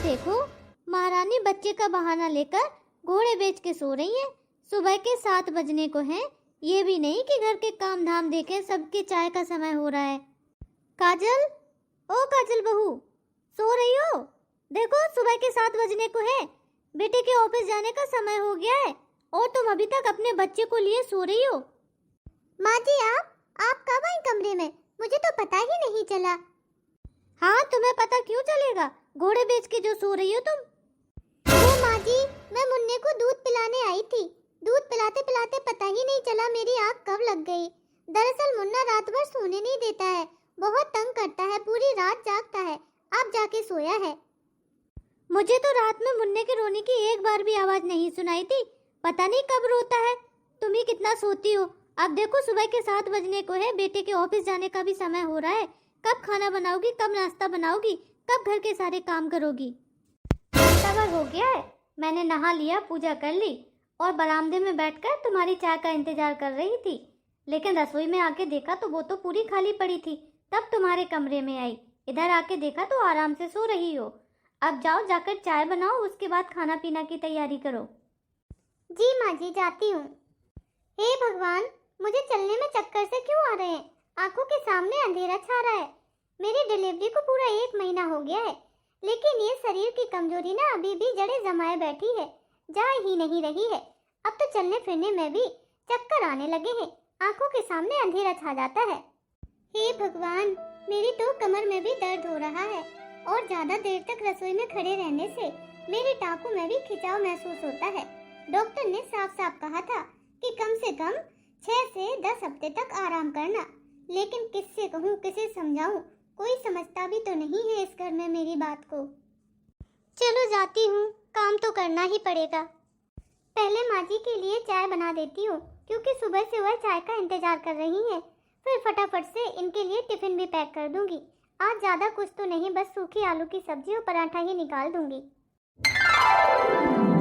देखो, महारानी बच्चे का बहाना लेकर घोड़े बेच के सो रही है। सुबह के 7 बजने को हैं। ये भी नहीं कि घर के काम धाम देखें, सबके चाय का समय हो रहा है। काजल, ओ काजल बहू, सो रही हो? देखो, सुबह के 7 बजने को है। बेटे के ऑफिस जाने का समय हो गया है और तुम अभी तक अपने बच्चे को लिए सो रही हो। माँ जी, आप कब आई कमरे में? मुझे तो पता ही नहीं चला। हाँ, तुम्हें पता क्यों चलेगा? घोड़े बेच के जो सो रही हो तुम। वो माँ जी, मैं मुन्ने को दूध पिलाने आई थी। दूध पिलाते पिलाते पता ही नहीं चला मेरी आँख कब लग गई। दरअसल मुन्ना रात भर सोने नहीं देता है, बहुत तंग करता है, पूरी रात जागता है। अब जाके सोया है। मुझे तो रात में मुन्ने के रोने की एक बार भी आवाज नहीं सुनाई थी। पता नहीं कब रोता है। तुम ही कितना सोती हो। अब देखो, सुबह के 7 बजने को है। बेटे के ऑफिस जाने का भी समय हो रहा है। कब खाना बनाओगी, कब नाश्ता बनाओगी, कब घर के सारे काम करोगी? सबर हो गया है। मैंने नहा लिया, पूजा कर ली और बरामदे में बैठकर तुम्हारी चाय का इंतजार कर रही थी। लेकिन रसोई में आके देखा तो वो तो पूरी खाली पड़ी थी। तब तुम्हारे कमरे में आई। इधर आके देखा तो आराम से सो रही हो। अब जाओ, जाकर चाय बनाओ, उसके बाद खाना पीना की तैयारी करो। जी माँ जी, जाती हूँ। हे भगवान, मुझे चलने में चक्कर से क्यों आ रहे हैं? आंखों के सामने अंधेरा छा रहा है। मेरी डिलीवरी को पूरा 1 महीना हो गया है, लेकिन ये शरीर की कमजोरी ना अभी भी जड़ें जमाए बैठी है, जा ही नहीं रही है। अब तो चलने फिरने में भी चक्कर आने लगे हैं। आंखों के सामने अंधेरा छा जाता है। हे भगवान, मेरी तो कमर में भी दर्द हो रहा है और ज्यादा देर तक रसोई में खड़े रहने से मेरी टांकों में भी खिंचाव महसूस होता है। डॉक्टर ने साफ साफ कहा था कि कम से कम 6 से 10 हफ्ते तक आराम करना, लेकिन किससे कहूँ, किसे समझाऊं? कोई समझता भी तो नहीं है इस घर में मेरी बात को। चलो जाती हूँ, काम तो करना ही पड़ेगा। पहले माँ जी के लिए चाय बना देती हूँ, क्योंकि सुबह से वह चाय का इंतजार कर रही है। फिर फटाफट से इनके लिए टिफिन भी पैक कर दूंगी। आज ज्यादा कुछ तो नहीं, बस सूखी आलू की सब्जी और पराठा ही निकाल दूंगी।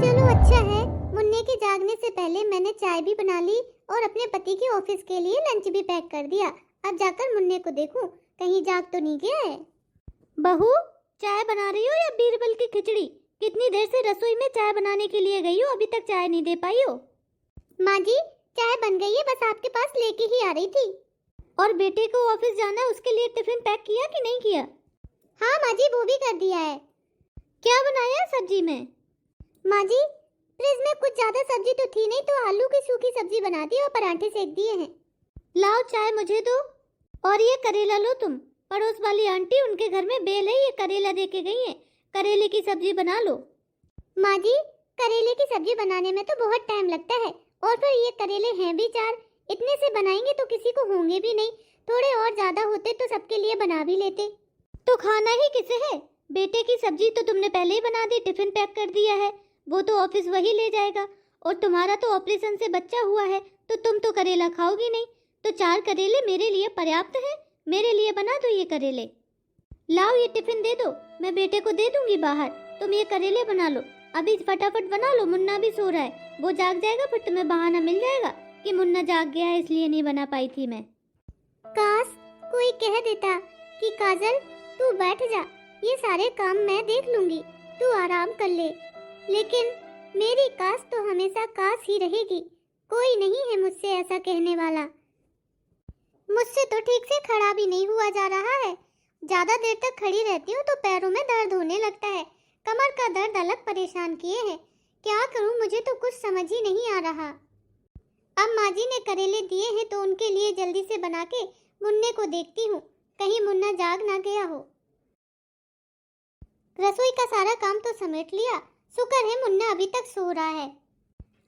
चलो अच्छा है, मुन्ने के जागने से पहले मैंने चाय भी बना ली और अपने पति के ऑफिस के लिए लंच भी पैक कर दिया। अब जाकर मुन्ने को देखूं, कहीं जाग तो नहीं गया है। बहू, चाय बना रही हो या बीरबल की खिचड़ी? कितनी देर से रसोई में चाय बनाने के लिए गई हो, अभी तक चाय नहीं दे पाई हो? माँ जी, चाय बन गई है, बस आपके पास लेके ही आ रही थी। और बेटे को ऑफिस जाना है, उसके लिए टिफिन पैक किया कि नहीं किया? हाँ माँ जी, वो भी कर दिया है। क्या बनाया है सब्जी में? माँ जी, फ्रिज में कुछ ज्यादा सब्जी तो थी नहीं, तो आलू की सूखी सब्जी बना दी और पराठे सेक दिए हैं। लाओ चाय मुझे दो। और ये करेला लो तुम। पड़ोस वाली आंटी, उनके घर में बेल है, ये करेला दे के गई है। करेले की सब्जी बना लो। माँ जी, करेले की सब्जी बनाने में तो बहुत टाइम लगता है, और फिर ये करेले हैं भी 4। इतने से बनाएंगे तो किसी को होंगे भी नहीं। थोड़े और ज्यादा होते तो सबके लिए बना भी लेते। तो खाना ही किसे है? बेटे की सब्जी तो तुमने पहले ही बना दी, टिफिन पैक कर दिया है। वो तो ऑफिस वही ले जाएगा। और तुम्हारा तो ऑपरेशन से बच्चा हुआ है, तो तुम तो करेला खाओगी नहीं। तो 4 करेले मेरे लिए पर्याप्त है। मेरे लिए बना दो ये करेले। लाओ, ये टिफिन दे दो, मैं बेटे को दे दूंगी बाहर। तुम ये करेले बना लो, अभी फटाफट बना लो। मुन्ना भी सो रहा है, वो जाग जाएगा, फिर तुम्हें बहाना मिल जाएगा कि मुन्ना जाग गया है इसलिए नहीं बना पाई थी मैं। काश कोई कह देता कि काजल तू बैठ जा, ये सारे काम मैं देख लूंगी, तू आराम कर ले। लेकिन मेरी काश तो हमेशा काश ही रहेगी। कोई नहीं है मुझसे ऐसा कहने वाला। मुझसे तो ठीक से खड़ा भी नहीं हुआ जा रहा है। ज्यादा देर तक खड़ी रहती हूँ तो पैरों में दर्द होने लगता है। कमर का दर्द अलग परेशान किए है। क्या करूँ, मुझे तो कुछ समझ ही नहीं आ रहा। अब माँ जी ने करेले दिए हैं तो उनके लिए जल्दी से बना के मुन्ने को देखती हूँ, कहीं मुन्ना जाग ना गया हो। रसोई का सारा काम तो समेट लिया। शुक्र है मुन्ना अभी तक सो रहा है।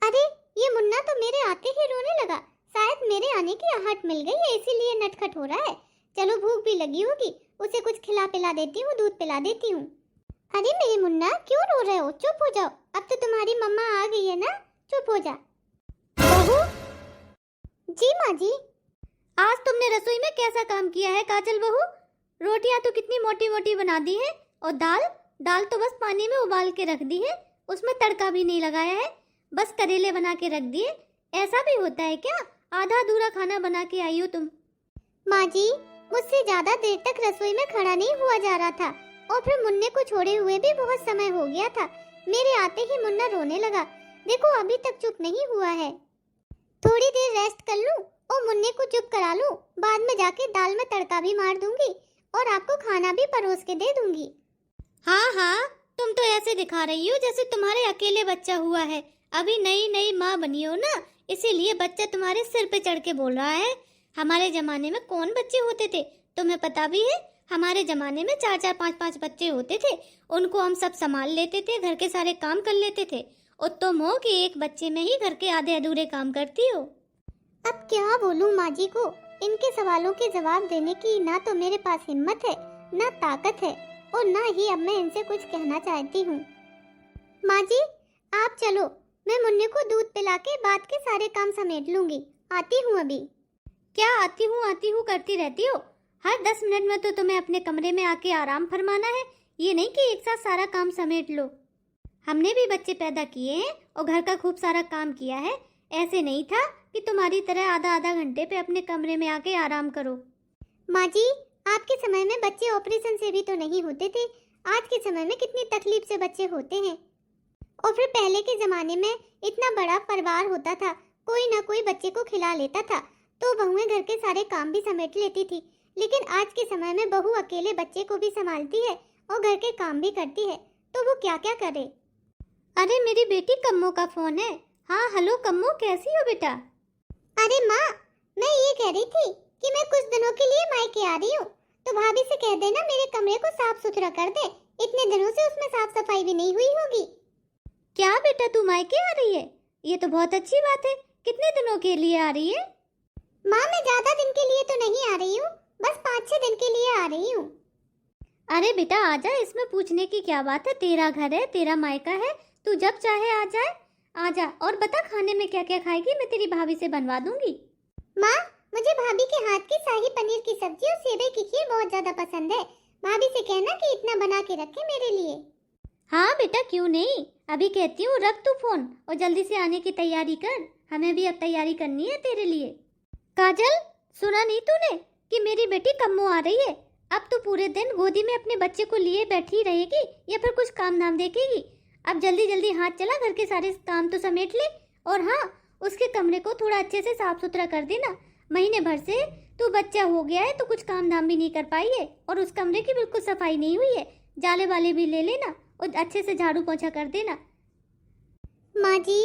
अरे, ये मुन्ना तो मेरे आते ही रोने लगा। शायद मेरे आने की आहट मिल गई है, इसीलिए नटखट हो रहा है। चलो, भूख भी लगी होगी, उसे कुछ खिला पिला देती हूँ, दूध पिला देती हूँ। अरे मेरे मुन्ना, क्यों रो रहे हो? चुप हो जाओ, अब तो तुम्हारी मम्मा आ गई है ना, चुप हो जा। बहू। जी माँ जी। आज तुमने रसोई में कैसा काम किया है काजल बहू? रोटियां तो कितनी मोटी मोटी बना दी है, और दाल तो बस पानी में उबाल के रख दी है, उसमें तड़का भी नहीं लगाया है, बस करेले बना के रख दिए। ऐसा भी होता है क्या? आधा अधूरा खाना बना के आई हो तुम। माँ जी, मुझसे ज्यादा देर तक रसोई में खड़ा नहीं हुआ जा रहा था। और फिर मुन्ने को छोड़े हुए भी बहुत समय हो गया था। मेरे आते ही मुन्ना रोने लगा। देखो अभी तक चुप नहीं हुआ है। थोड़ी देर रेस्ट कर लूं और मुन्ने को चुप करा लूं। बाद में जाके दाल में तड़का भी मार दूंगी और आपको खाना भी परोस के दे दूंगी। हाँ हाँ, तुम तो ऐसे दिखा रही हो जैसे तुम्हारे अकेले बच्चा हुआ है। अभी नई नई माँ बनी हो ना, इसीलिए बच्चा तुम्हारे सिर पे चढ़ के बोल रहा है। हमारे जमाने में कौन बच्चे होते थे, तुम्हें पता भी है? हमारे जमाने में 4-4 5-5 बच्चे होते थे। उनको हम सब संभाल लेते थे, घर के सारे काम कर लेते थे। और तुम हो कि एक बच्चे में ही घर के आधे अधूरे काम करती हो। अब क्या बोलूं माँ जी को? इनके सवालों के जवाब देने की ना तो मेरे पास हिम्मत है, ना ताकत है, और ना ही अब मैं इनसे कुछ कहना चाहती हूँ। माँ जी आप चलो, मैं मुन्ने को दूध पिला के बाद के सारे काम समेट लूंगी। आती हूँ अभी। क्या आती हूँ करती रहती हो? हर 10 मिनट में तो तुम्हें अपने कमरे में आके आराम फरमाना है, ये नहीं कि एक साथ सारा काम समेट लो। हमने भी बच्चे पैदा किए हैं और घर का खूब सारा काम किया है। ऐसे नहीं था कि तुम्हारी तरह आधा आधा घंटे पे अपने कमरे में आके आराम करो। माँ जी आपके समय में बच्चे ऑपरेशन से भी तो नहीं होते थे। आज के समय में कितनी तकलीफ से बच्चे होते हैं। और फिर पहले के जमाने में इतना बड़ा परिवार होता था, कोई ना कोई बच्चे को खिला लेता था, तो बहुएं घर के सारे काम भी समेट लेती थी। लेकिन आज के समय में बहू अकेले बच्चे को भी संभालती है और घर के काम भी करती है, तो वो क्या क्या करे। अरे मेरी बेटी कम्मो का फोन है। हाँ हेलो कम्मो, कैसी हो बेटा? अरे माँ मैं ये कह रही थी कि मैं कुछ दिनों के लिए मायके आ रही हूँ, तो भाभी से कह देना मेरे कमरे को साफ सुथरा कर दे। इतने दिनों से उसमें साफ सफाई भी नहीं हुई होगी। क्या बेटा तू मायके आ रही है? ये तो बहुत अच्छी बात है। कितने दिनों के लिए आ रही है? माँ मैं ज्यादा दिन के लिए तो नहीं आ रही हूँ, बस 5-6 दिन के लिए आ रही हूँ। अरे बेटा आजा, इसमें पूछने की क्या बात है? तेरा घर है, तेरा मायका है, तू जब चाहे आ जाए। आजा और बता खाने में क्या क्या खाएगी, मैं तेरी भाभी से बनवा दूंगी। माँ मुझे भाभी के हाथ की शाही पनीर की सब्जी और सेवे की खीर बहुत ज्यादा पसंद है। भाभी से कहना कि इतना बना के रखे मेरे लिए। हाँ बेटा क्यों नहीं, अभी कहती हूँ रख तू फोन और जल्दी से आने की तैयारी कर। हमें भी अब तैयारी करनी है तेरे लिए। काजल सुना नहीं तूने कि मेरी बेटी कम्मो आ रही है? अब तो पूरे दिन गोदी में अपने बच्चे को लिए बैठी रहेगी या फिर कुछ काम धाम देखेगी? अब जल्दी जल्दी हाथ चला, घर के सारे काम तो समेट ले। और हाँ उसके कमरे को थोड़ा अच्छे से साफ सुथरा कर देना। महीने भर से तू बच्चा हो गया है तो कुछ काम धाम भी नहीं कर पाई है और उस कमरे की बिल्कुल सफाई नहीं हुई है। जाले वाले भी ले लेना और अच्छे से झाड़ू पोछा कर देना। माँ जी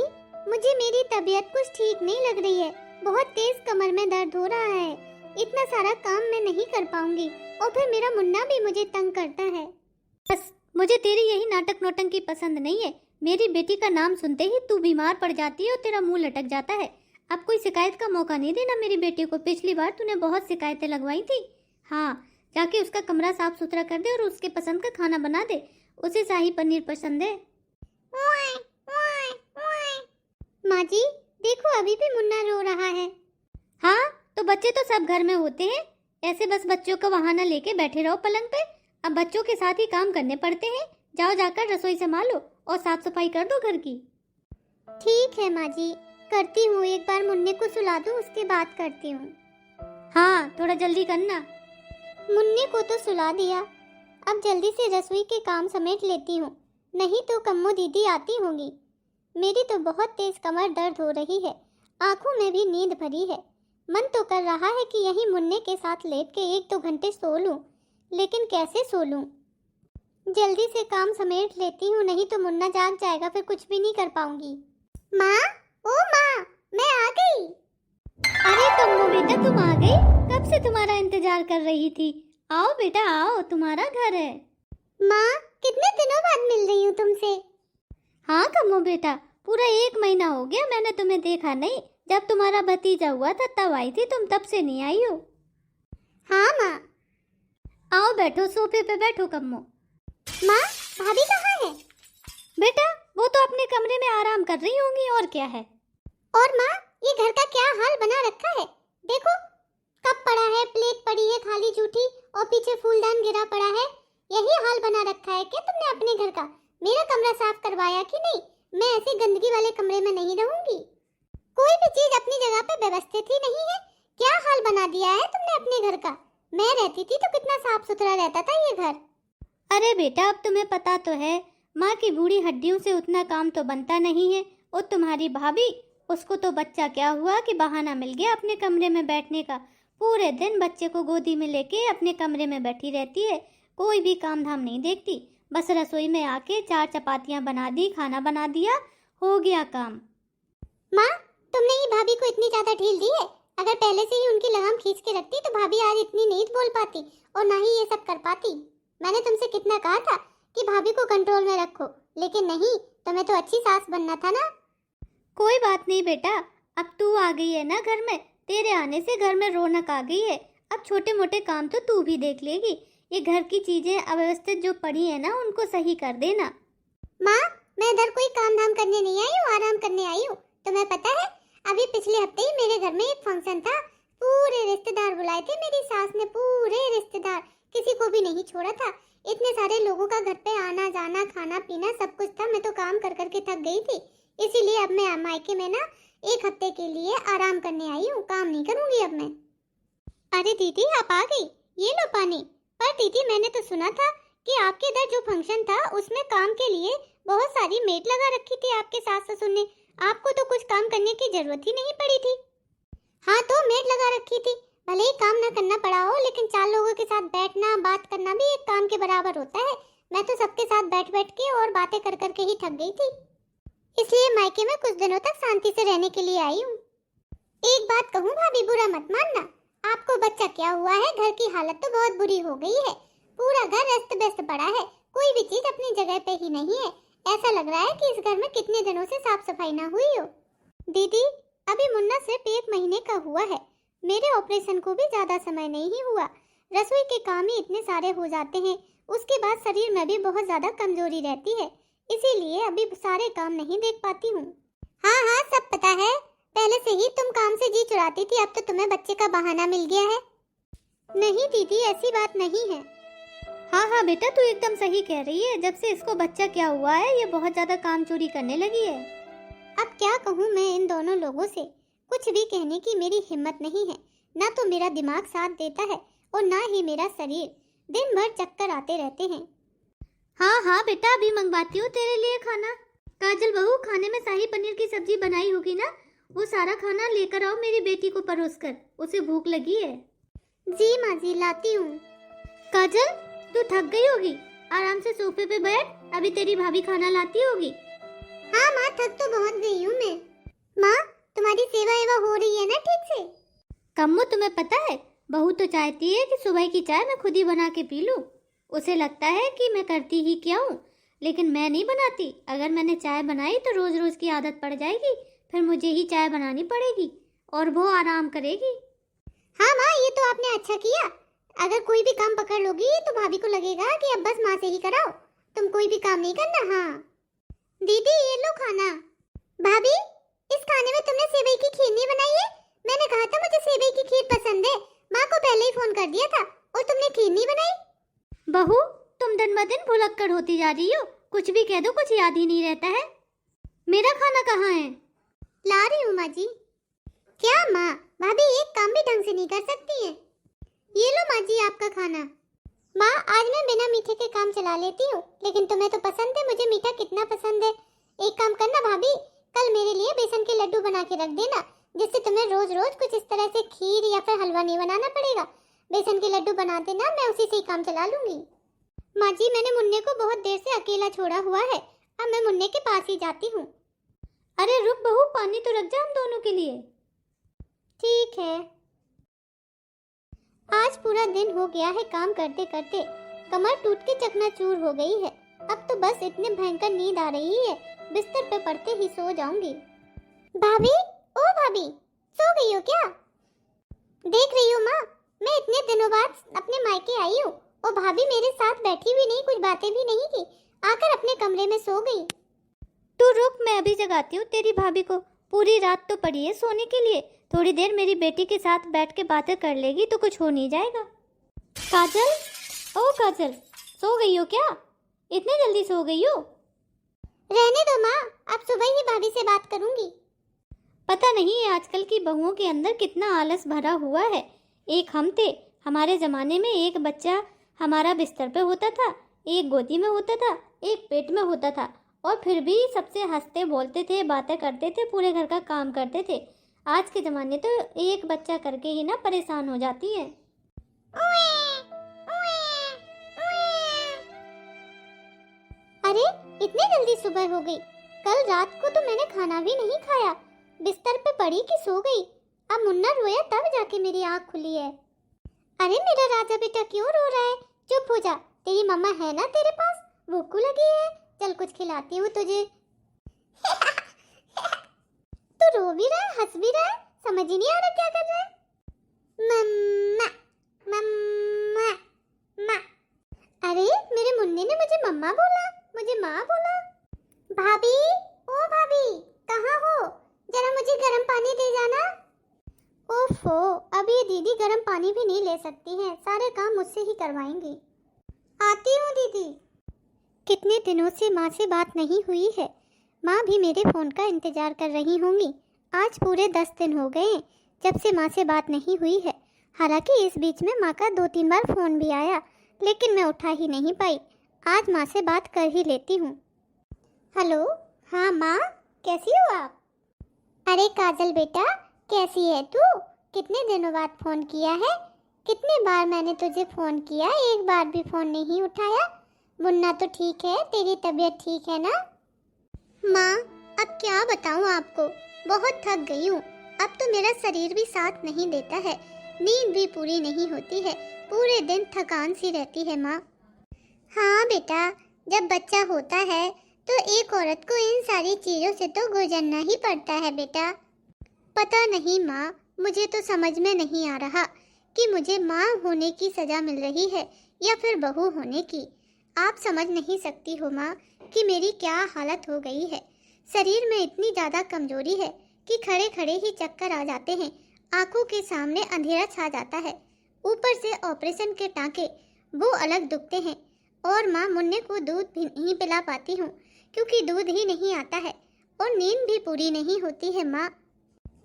मुझे मेरी तबीयत कुछ ठीक नहीं लग रही है, बहुत तेज कमर में दर्द हो रहा है। इतना सारा काम मैं नहीं कर पाऊंगी और फिर मेरा मुन्ना भी मुझे तंग करता है। बस मुझे तेरी यही नाटक नौटंकी पसंद नहीं है। मेरी बेटी का नाम सुनते ही तू बीमार पड़ जाती है और तेरा मुंह लटक जाता है। अब कोई शिकायत का मौका नहीं देना मेरी बेटी को। पिछली बार तूने बहुत शिकायतें लगवाई थी। हाँ जाके उसका कमरा साफ सुथरा कर दे और उसके पसंद का खाना बना दे। उसे शाही पनीर पसंद है। माँ जी देखो अभी भी मुन्ना रो रहा है। हाँ तो बच्चे तो सब घर में होते हैं, ऐसे बस बच्चों का बहाना लेके बैठे रहो पलंग पे। अब बच्चों के साथ ही काम करने पड़ते हैं। जाओ जाकर रसोई संभालो और साफ सफाई कर दो घर की। ठीक है माँ जी करती हूँ, एक बार मुन्ने को सुला दूँ उसके बाद करती हूँ। हाँ थोड़ा जल्दी करना। मुन्ने को तो सुला दिया, अब जल्दी से रसोई के काम समेट लेती हूँ, नहीं तो कम्मो दीदी आती होंगी। मेरी तो बहुत तेज कमर दर्द हो रही है, आंखों में भी नींद भरी है। मन तो कर रहा है कि यही मुन्ने के साथ लेट के 1-2 घंटे सो लूं, लेकिन कैसे सो लूं? जल्दी से काम समेट लेती हूँ, नहीं तो मुन्ना जाग जाएगा, फिर कुछ भी नहीं कर पाऊंगी। माँ ओ माँ मैं आ गई। अरे कम्मो बेटा तुम आ गई? कब से तुम्हारा इंतजार कर रही थी। आओ बेटा आओ, तुम्हारा घर है। माँ कितने दिनों बाद मिल रही हूँ तुमसे। हाँ कम्मो बेटा पूरा 1 महीना हो गया मैंने तुम्हें देखा नहीं। जब तुम्हारा भतीजा हुआ था तब आई थी तुम, तब से नहीं आई हो। हाँ माँ। आओ बैठो, सोफे पे बैठो कम्मो। माँ भाभी कहाँ है? बेटा वो तो अपने कमरे में आराम कर रही होंगी और क्या है। और माँ ये घर का क्या हाल बना रखा है, देखो कप पड़ा है, प्लेट पड़ी है खाली झूठी और पीछे फूलदान गिरा पड़ा है। यही हाल बना रखा है क्या तुमने अपने घर का? मेरा कमरा साफ करवाया कि नहीं? मैं ऐसे गंदगी वाले कमरे में नहीं रहूंगी। कोई भी चीज अपनी जगह पे व्यवस्थित ही नहीं है। क्या हाल बना दिया है तुमने अपने घर का? मैं रहती थी तो कितना साफ सुथरा रहता था ये घर। अरे बेटा, अब तुम्हें पता तो है, माँ की बूढ़ी हड्डियों से उतना काम तो बनता नहीं है। और तुम्हारी भाभी, उसको तो बच्चा क्या हुआ कि बहाना मिल गया अपने कमरे में बैठने का। पूरे दिन बच्चे को गोदी में लेके अपने कमरे में बैठी रहती है, कोई भी काम धाम नहीं देखती। बस रसोई में आके 4 चपातियाँ बना दी, खाना बना दिया, हो गया काम। माँ, तुमने ही भाभी को इतनी ज्यादा ढील दी है। अगर पहले से ही उनकी लगाम खींच के रखती तो भाभी आज इतनी नहीं बोल पाती और ना ही ये सब कर पाती। मैंने तुमसे कितना कहा था कि भाभी को कंट्रोल में रखो, लेकिन नहीं, तुम्हें तो अच्छी सास बनना था ना। कोई बात नहीं बेटा, अब तू आ गई है ना घर में, तेरे आने से घर में रौनक आ गई है। अब छोटे मोटे काम तो तू भी देख लेगी। ये घर की चीजें अव्यवस्थित जो पड़ी है ना, उनको सही कर देना। माँ, मैं इधर कोई काम धाम करने नहीं आई हूँ, आराम करने आई हूँ। तुम्हें पता है, अभी पिछले हफ्ते ही मेरे घर में एक फंक्शन था। पूरे रिश्तेदार बुलाए थे, मेरी सास ने पूरे रिश्तेदार, किसी को भी नहीं छोड़ा था। इतने सारे लोगों का घर पे आना जाना, खाना पीना सब कुछ था। मैं तो काम कर कर के थक गई थी, इसीलिए अब मैं मायके में ना 1 हफ्ते के लिए आराम करने आई हूँ, काम नहीं करूँगी अब मैं। अरे दीदी, आप आ गई, ये लो पानी। पर दीदी, मैंने तो सुना था कि आपके इधर जो फंक्शन था उसमें काम के लिए बहुत सारी मेड लगा रखी थी आपके सास ससुर ने। आपको तो कुछ काम करने की जरूरत ही नहीं पड़ी थी। हाँ, तो मेड लगा रखी थी। भले ही काम ना करना पड़ा हो, लेकिन 4 लोगों के साथ बैठना बात करना भी एक काम के बराबर होता है। मैं तो सबके साथ बैठ बैठ के और बातें कर कर के ही थक गई थी, इसलिए मायके में कुछ दिनों तक शांति से रहने के लिए आई हूँ। एक बात कहूँ भाभी, बुरा मत मानना। आपको बच्चा क्या हुआ है, घर की हालत तो बहुत बुरी हो गई है। पूरा घर अस्त व्यस्त पड़ा है, कोई भी चीज अपनी जगह पे ही नहीं है। ऐसा लग रहा है कि इस घर में कितने दिनों से साफ सफाई ना हुई हो। दीदी, अभी मुन्ना सिर्फ 1 महीने का हुआ है। मेरे ऑपरेशन को भी ज्यादा समय नहीं हुआ। रसोई के काम ही इतने सारे हो जाते हैं, उसके बाद शरीर में भी बहुत ज्यादा कमजोरी रहती है, इसीलिए अभी सारे काम नहीं देख पाती हूँ। हाँ हाँ, सब पता है। पहले से ही तुम काम से जी चुराती थी, अब तो तुम्हें बच्चे का बहाना मिल गया है। नहीं दीदी, ऐसी बात नहीं है। हाँ हाँ बेटा, तू एकदम सही कह रही है। जब से इसको बच्चा क्या हुआ है, ये बहुत ज्यादा काम चोरी करने लगी है। अब क्या कहूँ मैं इन दोनों लोगों से, कुछ भी कहने की मेरी हिम्मत नहीं है। ना तो मेरा दिमाग साथ देता है और ना ही मेरा शरीर, दिन भर चक्कर आते रहते हैं। हाँ हाँ बेटा, अभी मंगवाती हूँ तेरे लिए खाना। काजल बहू, खाने में शाही पनीर की सब्जी बनाई होगी ना, वो सारा खाना लेकर आओ मेरी बेटी को परोस कर, उसे भूख लगी है। जी माँ जी, लाती हूँ। काजल, तू थक गई होगी, आराम से सोफे पे बैठ, अभी तेरी भाभी खाना लाती होगी। हाँ माँ, थक तो बहुत गई हूँ मैं। माँ, तुम्हारी सेवा एवा हो रही है ना ठीक से? कम्मो, तुम्हें पता है, बहू तो चाहती है कि सुबह की चाय मैं खुद ही बना के पी लूं। उसे लगता है कि मैं करती ही क्या हूँ, लेकिन मैं नहीं बनाती। अगर मैंने चाय बनाई तो रोज रोज की आदत पड़ जाएगी, फिर मुझे ही चाय बनानी पड़ेगी और वो आराम करेगी। हाँ माँ, ये तो आपने अच्छा किया। अगर कोई भी काम पकड़ लोगी तो भाभी को लगेगा कि अब बस माँ से ही कराओ, तुम कोई भी काम नहीं करना। हाँ दीदी, ये लो खाना। भाभी, इस खाने में तुमने सेवई की खीर नहीं बनाई है? मैंने कहा था मुझे सेवई की खीर पसंद है, माँ को पहले ही फोन कर दिया था, और तुमने खीर नहीं बनाई। बहू, तुम दिन ब दिन भुलक्कड़ होती जा रही हो, कुछ भी कह दो कुछ याद ही नहीं रहता है। मेरा खाना कहाँ है? ला रही हूँ माँ जी। क्या माँ, भाभी एक काम भी ढंग से नहीं कर सकती है। ये लो माँ जी आपका खाना। माँ, आज मैं बिना मीठे के काम चला लेती हूँ, लेकिन तुम्हें तो पसंद है, मुझे मीठा कितना पसंद है। एक काम करना भाभी, कल मेरे लिए बेसन के लड्डू बना के रख देना, जिससे तुम्हें रोज रोज कुछ इस तरह से खीर या फिर हलवा नहीं बनाना पड़ेगा। बेसन के लड्डू बना देना, मैं उसी से ही काम चला लूंगी। माँ जी, मैंने मुन्ने को बहुत देर से अकेला छोड़ा हुआ है, अब मैं मुन्ने के पास ही जाती हूँ। अरे रुक बहू, पानी तो रख जा हम दोनों के लिए। ठीक है। आज पूरा दिन हो गया है काम करते करते, कमर टूट के चकनाचूर हो गई है। अब तो बस इतने भयंकर नींद आ रही है, बिस्तर पे पड़ते ही सो जाऊंगी। भाभी, ओ भाभी, सो गई हो क्या? देख रही हो माँ, मैं इतने दिनों बाद अपने मायके आई हूँ और भाभी मेरे साथ बैठी भी नहीं, कुछ बातें भी नहीं की, आकर अपने कमरे में सो गई। तू रुक, मैं अभी जगाती हूँ तेरी भाभी को। पूरी रात तो पड़ी है सोने के लिए, थोड़ी देर मेरी बेटी के साथ बैठ के बातें कर लेगी तो कुछ हो नहीं जाएगा। काजल, ओ काजल, सो गई हो क्या? इतनी जल्दी सो गई हो? रहने दो माँ, अब सुबह ही भाभी से बात करूंगी। पता नहीं आजकल की बहुओं के अंदर कितना आलस भरा हुआ है। एक हम थे, हमारे ज़माने में एक बच्चा हमारा बिस्तर पे होता था, एक गोदी में होता था, एक पेट में होता था, और फिर भी सबसे हंसते बोलते थे, बातें करते थे, पूरे घर का काम करते थे। आज के ज़माने तो एक बच्चा करके ही ना परेशान हो जाती है। अरे इतनी जल्दी सुबह हो गई। कल रात को तो मैंने खाना भी नहीं खाया, बिस्तर पे पड़ी कि सो गई। अब मुन्ना रोया तब जाके मेरी आँख खुली है। अरे मेरा राजा बेटा क्यों रो रहा है? चुप हो जा, तेरी मम्मा है ना तेरे पास, भूख लगी है, चल कुछ खिलाती हूँ तुझे। तू रो भी रहा है, हंस भी रहा है, समझ ही नहीं आ रहा क्या कर रहा है। मम्मा मम्मा मा। अरे मेरे मुन्ने ने मुझे मम्मा बोला, मुझे माँ बोला। भाभी, ओ भाभी, कहाँ हो? जरा मुझे गर्म पानी दे जाना। ओफो, अब ये दीदी गर्म पानी भी नहीं ले सकती हैं, सारे काम मुझसे ही करवाएंगी। आती हूँ दीदी। कितने दिनों से माँ से बात नहीं हुई है, माँ भी मेरे फ़ोन का इंतज़ार कर रही होंगी। आज पूरे 10 दिन हो गए जब से माँ से बात नहीं हुई है। हालांकि इस बीच में माँ का 2-3 बार फ़ोन भी आया, लेकिन मैं उठा ही नहीं पाई। आज माँ से बात कर ही लेती हूँ। हेलो, हाँ माँ, कैसी हो आप? अरे काजल बेटा, कैसी है तू? कितने दिनों बाद फ़ोन किया है? कितने बार मैंने तुझे फ़ोन किया, एक बार भी फ़ोन नहीं उठाया। मुन्ना तो ठीक है, तेरी तबीयत ठीक है ना? माँ, अब क्या बताऊँ आपको, बहुत थक गई हूँ। अब तो मेरा शरीर भी साथ नहीं देता है, नींद भी पूरी नहीं होती है, पूरे दिन थकान सी रहती है माँ। हाँ बेटा, जब बच्चा होता है तो एक औरत को इन सारी चीज़ों से तो गुजरना ही पड़ता है बेटा। पता नहीं माँ, मुझे तो समझ में नहीं आ रहा कि मुझे माँ होने की सज़ा मिल रही है या फिर बहू होने की। आप समझ नहीं सकती हो माँ कि मेरी क्या हालत हो गई है। शरीर में इतनी ज़्यादा कमजोरी है कि खड़े खड़े ही चक्कर आ जाते हैं, आंखों के सामने अंधेरा छा जाता है, ऊपर से ऑपरेशन के टाँके वो अलग दुखते हैं। और माँ, मुन्ने को दूध भी नहीं पिला पाती हूँ क्योंकि दूध ही नहीं आता है, और नींद भी पूरी नहीं होती है माँ।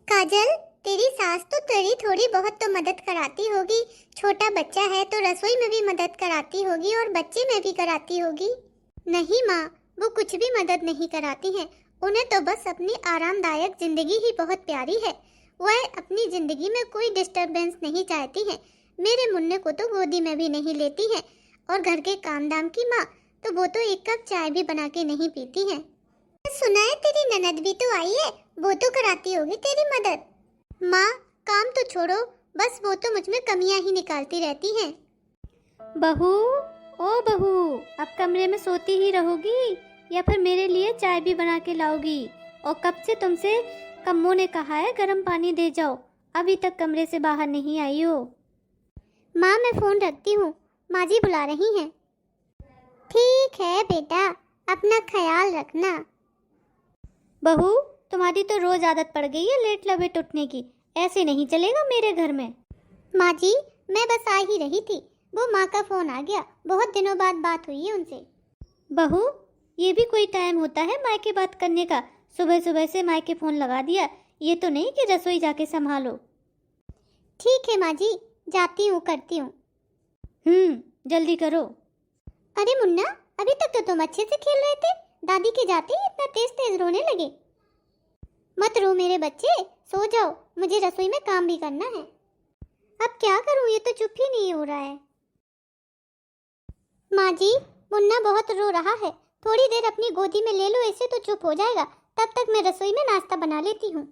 काजल, तेरी सास तो तेरी थोड़ी बहुत तो मदद कराती होगी, छोटा बच्चा है तो रसोई में भी मदद कराती होगी और बच्चे में भी कराती होगी। नहीं माँ, वो कुछ भी मदद नहीं कराती हैं, उन्हें तो बस अपनी आरामदायक जिंदगी ही बहुत प्यारी है। वह अपनी जिंदगी में कोई डिस्टरबेंस नहीं चाहती हैं। मेरे मुन्ने को तो गोदी में भी नहीं लेती हैं, और घर के काम दाम की माँ तो वो तो एक कप चाय भी बना के नहीं पीती हैं। सुना है तेरी ननद भी तो आई है, वो तो कराती होगी तेरी मदद। माँ, काम तो छोड़ो, बस वो तो मुझ में कमियां ही निकालती रहती हैं। बहू, ओ बहू, अब कमरे में सोती ही रहोगी या फिर मेरे लिए चाय भी बना के लाओगी? और कब से तुमसे कम्मो ने कहा है गर्म पानी दे जाओ, अभी तक कमरे से बाहर नहीं आई हो। माँ, मैं फ़ोन रखती हूँ, माँ जी बुला रही हैं। ठीक है बेटा, अपना ख्याल रखना। बहू, तुम्हारी तो रोज आदत पड़ गई है लेट लपेट उठने की, ऐसे नहीं चलेगा मेरे घर में। माँ जी, मैं बस आ ही रही थी, वो माँ का फ़ोन आ गया, बहुत दिनों बाद बात हुई है उनसे। बहू, ये भी कोई टाइम होता है मायके बात करने का? सुबह सुबह से मायके फ़ोन लगा दिया, ये तो नहीं कि रसोई जाके संभालो। ठीक है माँ जी, जाती हूँ, करती हूँ। जल्दी करो। अरे मुन्ना, अभी तक तो तुम अच्छे से खेल रहे थे, दादी के जाते ही इतना तेज तेज रोने लगे। मत रो मेरे बच्चे, सो जाओ, मुझे रसोई में काम भी करना है। अब क्या करूँ, ये तो चुप ही नहीं हो रहा है। माँ जी, मुन्ना बहुत रो रहा है, थोड़ी देर अपनी गोदी में ले लो इसे तो चुप हो जाएगा, तब तक मैं रसोई में नाश्ता बना लेती हूँ।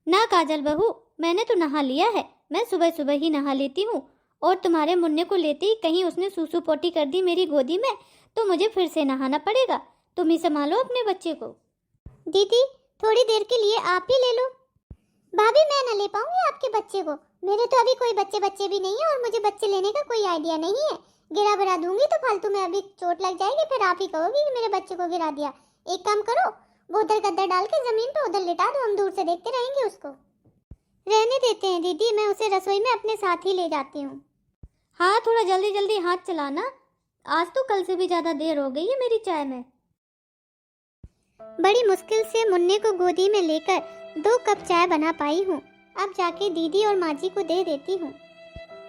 ना काजल बहू, मैंने तो नहा लिया है, मैं सुबह सुबह ही नहा लेती हूँ, और तुम्हारे मुन्ने को लेते ही कहीं उसने सूसू पोटी कर दी मेरी गोदी में तो मुझे फिर से नहाना पड़ेगा। तुम ही संभालो अपने बच्चे को। दीदी, थोड़ी देर के लिए आप ही ले लो। भाभी, मैं न ले पाऊंगी आपके बच्चे को, मेरे तो अभी कोई बच्चे भी नहीं है और मुझे बच्चे लेने का कोई आइडिया नहीं है। गिरा गिरा दूंगी तो फालतू में अभी चोट लग जाएगी, फिर आप ही कहोगी कि मेरे बच्चे को गिरा दिया। एक काम करो, वो उधर गद्दा डाल के जमीन पे उधर लिटा दो, हम दूर से देखते रहेंगे उसको। रहने देते हैं दीदी, मैं उसे रसोई में अपने साथ ही ले जाती हूँ। हाँ, थोड़ा जल्दी जल्दी हाथ चलाना, आज तो कल से भी ज़्यादा देर हो गई है मेरी चाय में। बड़ी मुश्किल से मुन्ने को गोदी में लेकर 2 कप चाय बना पाई हूँ। अब जाके दीदी और माँ जी को दे देती हूँ।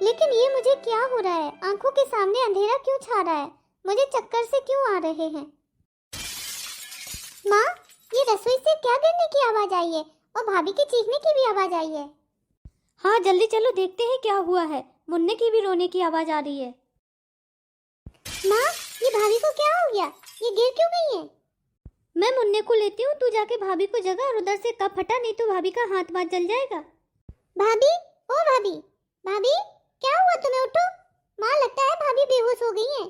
लेकिन ये मुझे क्या हो रहा है, आंखों के सामने अंधेरा क्यों छा रहा है? मुझे चक्कर से क्यों आ रहे हैं? माँ, ये रसोई से क्या गिरने की आवाज आई है और भाभी की चीखने की भी आवाज आई है। हाँ जल्दी चलो देखते हैं क्या हुआ है। मुन्ने की भी रोने की आवाज आ रही है। माँ, ये भाभी को क्या हो गया? ये गिर क्यों गई है? मैं मुन्ने को लेती हूँ, तू जाके भाभी को जगा और उधर से कप हटा, नहीं तो भाभी का हाथ बात जल जाएगा। भाभी, ओ भाभी, भाभी क्या हुआ तुम्हें? उठो। माँ, लगता है भाभी बेहोश हो गई हैं।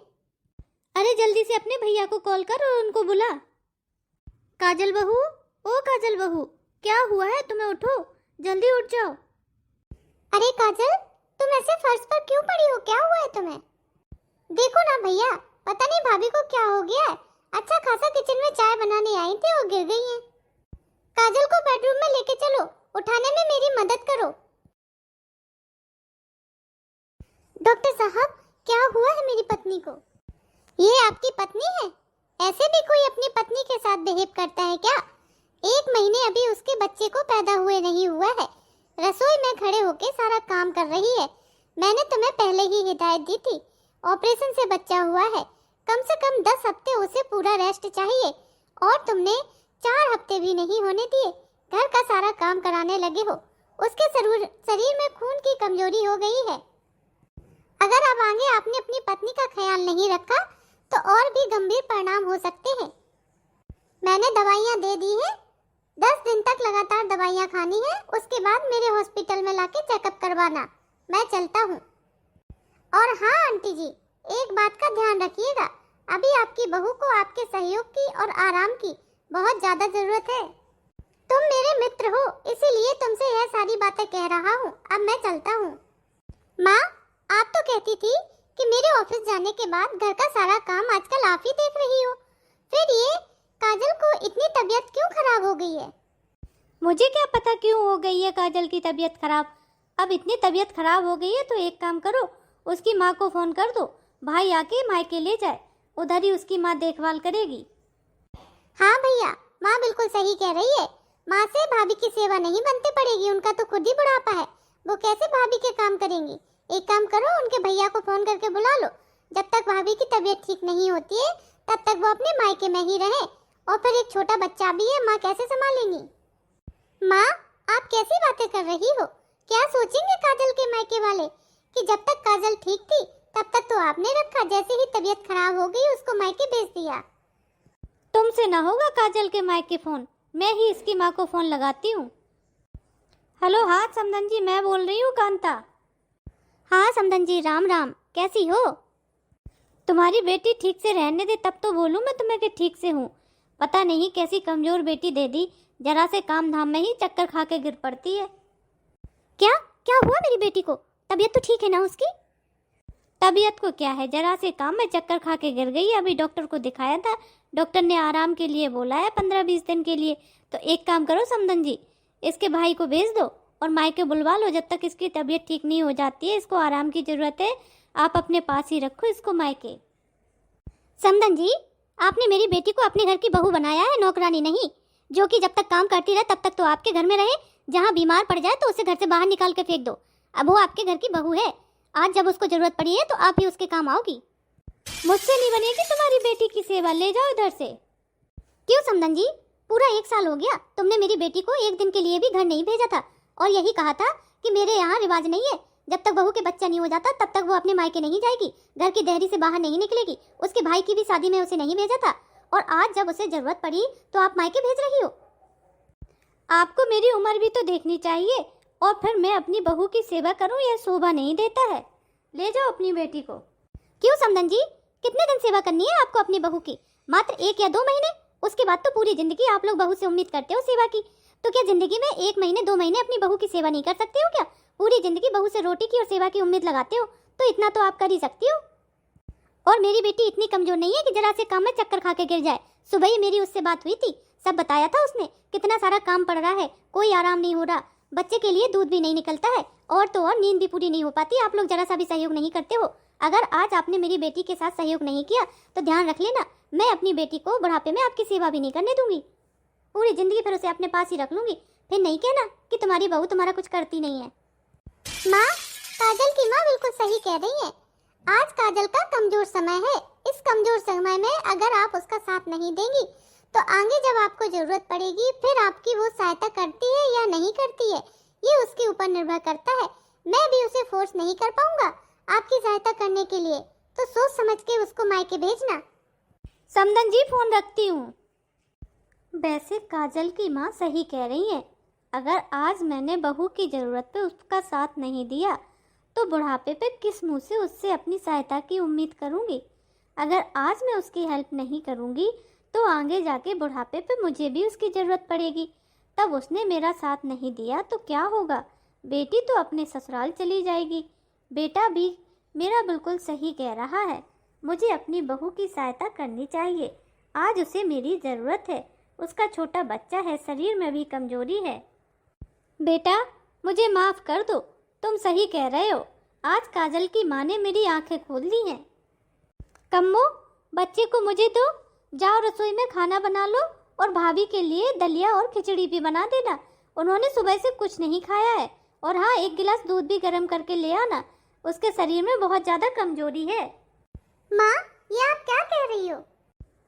अरे जल्दी से अपने भैया को कॉल कर और उनको बुला। काजल बहू, ओ काजल बहू, क्या हुआ है तुम्हें? उठो, जल्दी उठ जाओ। अरे काजल, तुम ऐसे फर्श पर क्यों पड़ी हो? क्या हुआ है तुम्हें? देखो ना भैया, पता नहीं भाभी को क्या हो गया है। अच्छा खासा किचन में चाय बनाने आई थी और गिर गई हैं। काजल को बेडरूम में लेके चलो, उठाने में मेरी मदद करो। डॉक्टर साहब, क्या हुआ है मेरी पत्नी को? ये आपकी पत्नी है? ऐसे भी कोई अपनी पत्नी के साथ बिहेव करता है क्या? 1 महीने अभी उसके बच्चे को पैदा हुए नहीं हुआ है, रसोई में खड़े होके सारा काम कर रही है। मैंने तुम्हें पहले ही हिदायत दी थी, ऑपरेशन से बच्चा हुआ है, कम से कम 10 हफ्ते उसे पूरा रेस्ट चाहिए, और तुमने 4 हफ्ते भी नहीं होने दिए, घर का सारा काम कराने लगे हो। उसके शरीर में खून की कमजोरी हो गई है। अगर अब आगे आपने अपनी पत्नी का ख्याल नहीं रखा तो और भी गंभीर परिणाम हो सकते हैं। मैंने दवाइयाँ दे दी हैं, 10 दिन तक लगातार दवाइयाँ खानी है, उसके बाद मेरे हॉस्पिटल में लाके चेकअप करवाना। मैं चलता हूँ। और हाँ आंटी जी, एक बात का ध्यान रखिएगा, अभी आपकी बहू को आपके सहयोग की और आराम की बहुत ज्यादा जरूरत है। तुम मेरे मित्र हो, इसीलिए तुमसे यह सारी बातें कह रहा हूँ। अब मैं चलता हूँ। माँ, आप तो कहती थी कि मेरे ऑफिस जाने के बाद घर का सारा काम आजकल आप ही देख रही हो, फिर ये काजल को इतनी तबीयत क्यों खराब हो गई है? मुझे क्या पता क्यों हो गई है काजल की तबीयत खराब। अब इतनी तबीयत खराब हो गई है तो एक काम करो, उसकी माँ को फोन कर दो, भाई आके मायके ले जाए, उधर ही उसकी माँ देखभाल करेगी। हाँ भैया, माँ बिल्कुल सही कह रही है। माँ से भाभी की सेवा नहीं बनती पड़ेगी, उनका तो खुद ही बुढ़ापा है, वो कैसे भाभी के काम करेंगी। एक काम करो, उनके भैया को फोन करके बुला लो। जब तक भाभी की तबीयत ठीक नहीं होती है तब तक वो अपने मायके में ही रहे, और फिर एक छोटा बच्चा भी है, माँ कैसे संभालेंगी? माँ, आप कैसी बातें कर रही हो? क्या सोचेंगे काजल के मायके वाले कि जब तक काजल ठीक थी तब तक तो आपने रखा, जैसे ही तबीयत खराब हो गई उसको मायके भेज दिया। तुमसे ना होगा काजल के मायके फोन, मैं ही इसकी माँ को फोन लगाती हूँ। हेलो, हाँ समधन जी, मैं बोल रही हूँ कांता। हाँ समधन जी, राम राम, कैसी हो? तुम्हारी बेटी ठीक से रहने दे तब तो बोलूँ मैं तुम्हें कि ठीक से हूँ। पता नहीं कैसी कमजोर बेटी दे दी, जरा से काम धाम में ही चक्कर खा के गिर पड़ती है। क्या क्या हुआ मेरी बेटी को? तबीयत तो ठीक है ना उसकी? तबीयत को क्या है, जरा से काम में चक्कर खा के गिर गई। अभी डॉक्टर को दिखाया था, डॉक्टर ने आराम के लिए बोला है 15-20 दिन के लिए। तो एक काम करो समधन जी, इसके भाई को भेज दो और मायके बुलवा लो, जब तक इसकी तबीयत ठीक नहीं हो जाती है। इसको आराम की जरूरत है, आप अपने पास ही रखो इसको मायके। समधन जी, आपने मेरी बेटी को अपने घर की बहू बनाया है, नौकरानी नहीं, जो कि जब तक काम करती रहे तब तक तो आपके घर में रहे, जहाँ बीमार पड़ जाए तो उसे घर से बाहर निकाल के फेंक दो। अब वो आपके घर की बहू है, आज जब उसको जरूरत पड़ी है तो आप ही उसके काम आओगी। मुझसे नहीं बनेगी तुम्हारी बेटी की सेवा, ले जाओ इधर से। क्यों समधन जी, पूरा 1 साल हो गया, तुमने मेरी बेटी को 1 दिन के लिए भी घर नहीं भेजा था, और यही कहा था कि मेरे यहाँ रिवाज नहीं है, जब तक बहू के बच्चा नहीं हो जाता तब तक वो अपने मायके नहीं जाएगी, घर की देहरी से बाहर नहीं निकलेगी। उसके भाई की भी शादी में उसे नहीं भेजा था, और आज जब उसे जरूरत पड़ी तो आप मायके भेज रही हो। आपको मेरी उम्र भी तो देखनी चाहिए, और फिर मैं अपनी बहू की सेवा करूं, यह शोभा नहीं देता है। ले जाओ अपनी बेटी को। क्यों समधन जी, कितने दिन सेवा करनी है आपको अपनी बहू की? मात्र 1 या 2 महीने? उसके बाद तो पूरी जिंदगी आप लोग बहू से उम्मीद करते हो सेवा की। तो क्या जिंदगी में 1 महीने 2 महीने अपनी बहू की सेवा नहीं कर सकते हो क्या? पूरी जिंदगी बहू से रोटी की और सेवा की उम्मीद लगाते हो, तो इतना तो आप कर ही सकती हो। और मेरी बेटी इतनी कमजोर नहीं है कि जरा से काम में चक्कर खा के गिर जाए। सुबह ही मेरी उससे बात हुई थी, सब बताया था उसने, कितना सारा काम पड़ रहा है, कोई आराम नहीं हो रहा, बच्चे के लिए दूध भी नहीं निकलता है, और तो और नींद भी पूरी नहीं हो पाती। आप लोग जरा सा भी सहयोग नहीं करते हो। अगर आज आपने मेरी बेटी के साथ सहयोग नहीं किया तो ध्यान रख लेना, मैं अपनी बेटी को बुढ़ापे में आपकी सेवा भी नहीं करने दूंगी। पूरी जिंदगी फिर उसे अपने पास ही रख लूंगी, फिर नहीं कहना कि तुम्हारी बहू तुम्हारा कुछ करती नहीं है। माँ, काजल की माँ बिल्कुल सही कह रही है, आज काजल का कमजोर समय है, इस कमजोर समय में अगर आप उसका साथ नहीं देंगी तो आगे जब आपको जरूरत पड़ेगी फिर आपकी वो सहायता करती है या नहीं करती है, ये उसके ऊपर निर्भर करता है। मैं भी उसे फोर्स नहीं कर पाऊंगा आपकी सहायता करने के लिए, तो सोच समझ के उसको मायके भेजना। समधन जी, फोन रखती हूँ। वैसे काजल की माँ सही कह रही है। अगर आज मैंने बहू की ज़रूरत पे उसका साथ नहीं दिया तो बुढ़ापे पे किस मुंह से उससे अपनी सहायता की उम्मीद करूँगी। अगर आज मैं उसकी हेल्प नहीं करूँगी तो आगे जाके बुढ़ापे पे मुझे भी उसकी ज़रूरत पड़ेगी। तब उसने मेरा साथ नहीं दिया तो क्या होगा? बेटी तो अपने ससुराल चली जाएगी। बेटा भी मेरा बिल्कुल सही कह रहा है, मुझे अपनी बहू की सहायता करनी चाहिए। आज उसे मेरी ज़रूरत है। उसका छोटा बच्चा है, शरीर में भी कमजोरी है। बेटा मुझे माफ़ कर दो, तुम सही कह रहे हो। आज काजल की माँ ने मेरी आंखें खोल दी हैं। कम्मो, बच्चे को मुझे दो। जाओ रसोई में खाना बना लो और भाभी के लिए दलिया और खिचड़ी भी बना देना। उन्होंने सुबह से कुछ नहीं खाया है। और हाँ, 1 गिलास दूध भी गर्म करके ले आना, उसके शरीर में बहुत ज़्यादा कमजोरी है। माँ, ये आप क्या कह रही हो?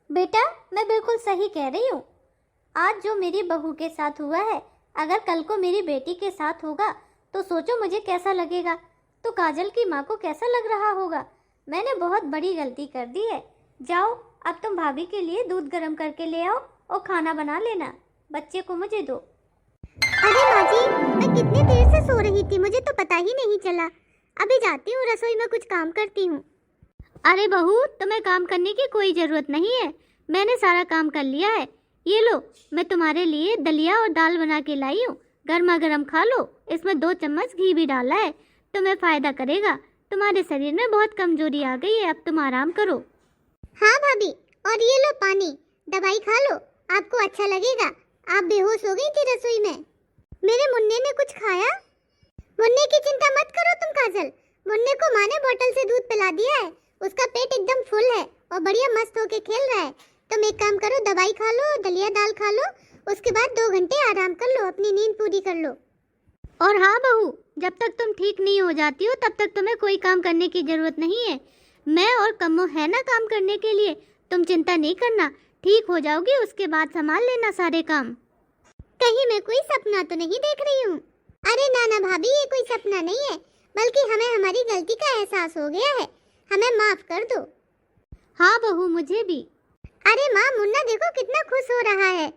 बेटा मैं बिल्कुल सही कह रही हूँ। आज जो मेरी बहू के साथ हुआ है, अगर कल को मेरी बेटी के साथ होगा तो सोचो मुझे कैसा लगेगा, तो काजल की माँ को कैसा लग रहा होगा। मैंने बहुत बड़ी गलती कर दी है। जाओ अब तुम भाभी के लिए दूध गर्म करके ले आओ और खाना बना लेना। बच्चे को मुझे दो। अरे माँ जी, मैं कितनी देर से सो रही थी, मुझे तो पता ही नहीं चला। अभी जाती हूँ रसोई में कुछ काम करती हूँ। अरे बहू, तुम्हें काम करने की कोई ज़रूरत नहीं है, मैंने सारा काम कर लिया है। ये लो, मैं तुम्हारे लिए दलिया और दाल बना के लाई हूँ, गर्मा गर्म खा लो। इसमें 2 चम्मच घी भी डाला है, तुम्हें फ़ायदा करेगा। तुम्हारे शरीर में बहुत कमजोरी आ गई है, अब तुम आराम करो। हाँ भाभी, और ये लो पानी, दवाई खा लो, आपको अच्छा लगेगा। आप बेहोश हो गई थी रसोई में। मेरे मुन्ने ने कुछ खाया? मुन्ने की चिंता मत करो तुम काजल, मुन्ने को माँ ने बोतल से दूध पिला दिया है। उसका पेट एकदम फुल है और बढ़िया मस्त होके खेल रहा है। तुम एक काम करो, दवाई खा लो, दलिया दाल खा लो, उसके बाद 2 घंटे आराम कर लो, अपनी नींद पूरी कर लो। और हाँ बहू, जब तक तुम ठीक नहीं हो जाती हो तब तक तुम्हें कोई काम करने की ज़रूरत नहीं है। मैं और कम्मो है ना काम करने के लिए, तुम चिंता नहीं करना। ठीक हो जाओगी, उसके बाद संभाल लेना सारे काम। कहीं मैं कोई सपना तो नहीं देख रही हूँ? अरे ना भाभी, ये कोई सपना नहीं है, बल्कि हमें हमारी गलती का एहसास हो गया है। हमें माफ कर दो। हाँ बहू, मुझे भी। अरे माँ, मुन्ना देखो कितना खुश हो रहा है।